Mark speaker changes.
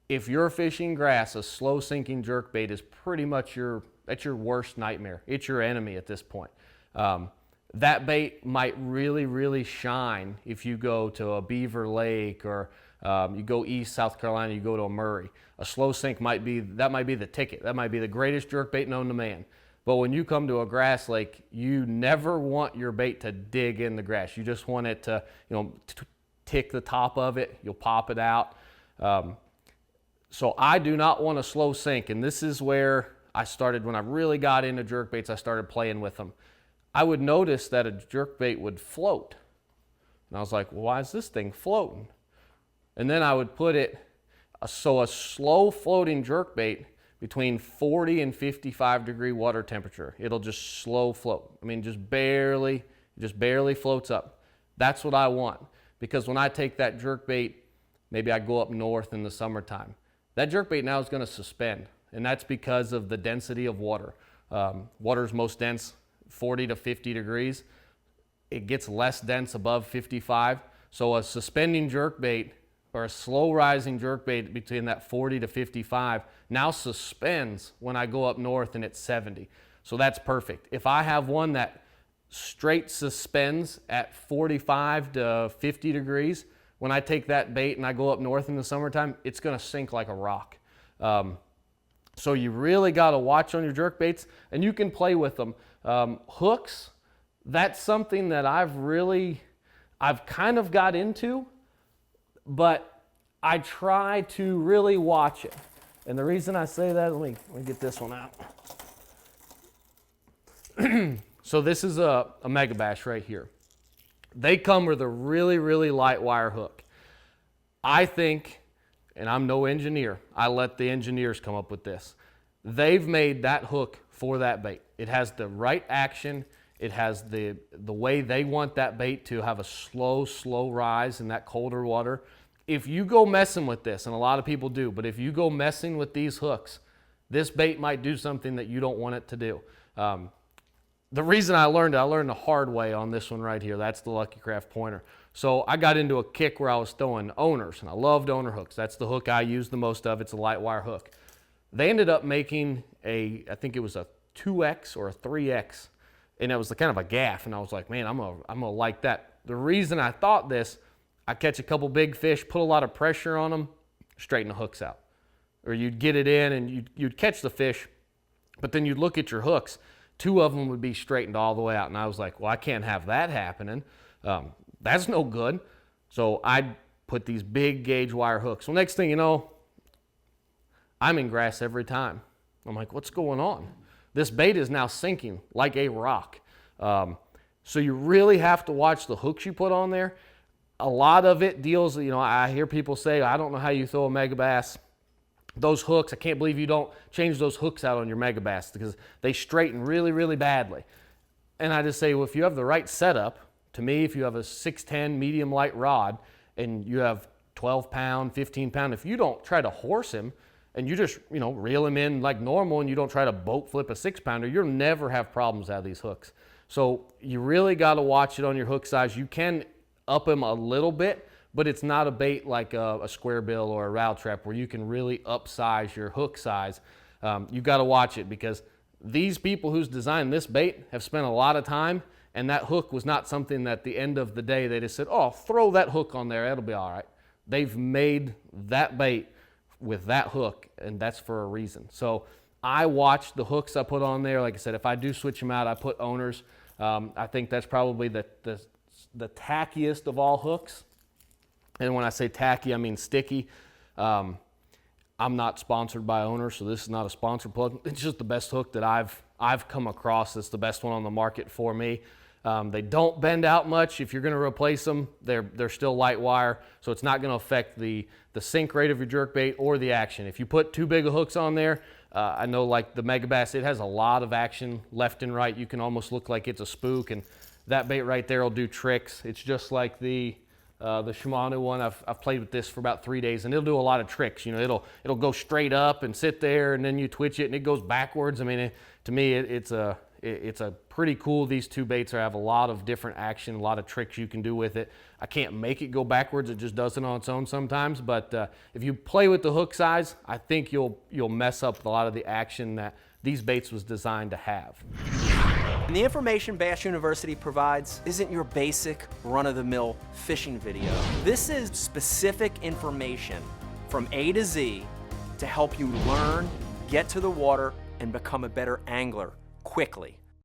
Speaker 1: if you're fishing grass, a slow sinking jerkbait is pretty much that's your worst nightmare. It's your enemy at this point. That bait might really, really shine if you go to a Beaver Lake or you go east South Carolina, you go to a Murray. A slow sink might be the ticket. That might be the greatest jerkbait known to man. But when you come to a grass lake, you never want your bait to dig in the grass. You just want it to, tick the top of it. You'll pop it out. So I do not want a slow sink, and this is where I started. When I really got into jerkbaits, I started playing with them. I would notice that a jerkbait would float. And I was like, well, why is this thing floating? And then I would put it, so a slow floating jerkbait between 40 and 55 degree water temperature. It'll just slow float. I mean, just barely floats up. That's what I want. Because when I take that jerkbait, maybe I go up north in the summertime, that jerkbait now is going to suspend. And that's because of the density of water. Water is most dense 40 to 50 degrees. It gets less dense above 55. So a suspending jerkbait or a slow rising jerkbait between that 40 to 55 now suspends when I go up north and it's 70. So that's perfect. If I have one that straight suspends at 45 to 50 degrees, when I take that bait and I go up north in the summertime, it's going to sink like a rock. So you really got to watch on your jerkbaits, and you can play with them. Hooks, that's something that I've kind of got into, but I try to really watch it. And the reason I say that, let me get this one out. So this is a Mega Bass right here. They come with a really, really light wire hook. I think, and I'm no engineer, I let the engineers come up with this. They've made that hook for that bait. It has the right action. It has the way they want that bait to have a slow rise in that colder water. If you go messing with this, and a lot of people do, but if you go messing with these hooks, this bait might do something that you don't want it to do. The reason I learned the hard way on this one right here. That's the Lucky Craft pointer. So I got into a kick where I was throwing owners, and I loved owner hooks. That's the hook I use the most of. It's a light wire hook. They ended up making I think it was a 2X or a 3X, and it was kind of a gaff, and I was like, man, I'm gonna like that. The reason I thought this, I catch a couple big fish, put a lot of pressure on them, straighten the hooks out. Or you'd get it in and you'd catch the fish, but then you'd look at your hooks, 2 of them would be straightened all the way out. And I was like, well, I can't have that happening. That's no good. So I put these big gauge wire hooks. Well, next thing you know, I'm in grass every time. I'm like, what's going on? This bait is now sinking like a rock. So you really have to watch the hooks you put on there. A lot of it deals, I hear people say, I don't know how you throw a Mega Bass. Those hooks, I can't believe you don't change those hooks out on your Mega Bass because they straighten really, really badly. And I just say, well, if you have the right setup, to me, if you have a 6'10" medium light rod and you have 12 pound, 15 pound, if you don't try to horse him and you just, reel him in like normal and you don't try to boat flip a 6-pounder, you'll never have problems out of these hooks. So you really got to watch it on your hook size. You can up him a little bit, but it's not a bait like a square bill or a rattle trap where you can really upsize your hook size. You got to watch it because these people who's designed this bait have spent a lot of time, and that hook was not something that at the end of the day they just said, oh, throw that hook on there, it'll be all right. They've made that bait with that hook, and that's for a reason. So I watch the hooks I put on there. Like I said, if I do switch them out, I put owners. I think that's probably the tackiest of all hooks. And when I say tacky, I mean sticky. I'm not sponsored by Owner, so this is not a sponsored plug. It's just the best hook that I've come across. It's the best one on the market for me. They don't bend out much. If you're going to replace them, they're still light wire, so it's not going to affect the sink rate of your jerkbait or the action. If you put too big of hooks on there, I know like the Mega Bass, it has a lot of action left and right. You can almost look like it's a spook, and that bait right there will do tricks. It's just like the Shimano one. I've played with this for about 3 days, and it'll do a lot of tricks. It'll go straight up and sit there, and then you twitch it, and it goes backwards. I mean, to me, it's It's a pretty cool. These two baits have a lot of different action, a lot of tricks you can do with it. I can't make it go backwards. It just does it on its own sometimes. But if you play with the hook size, I think you'll mess up a lot of the action that these baits was designed to have.
Speaker 2: And the information Bass University provides isn't your basic run-of-the-mill fishing video. This is specific information from A to Z to help you learn, get to the water, and become a better angler quickly.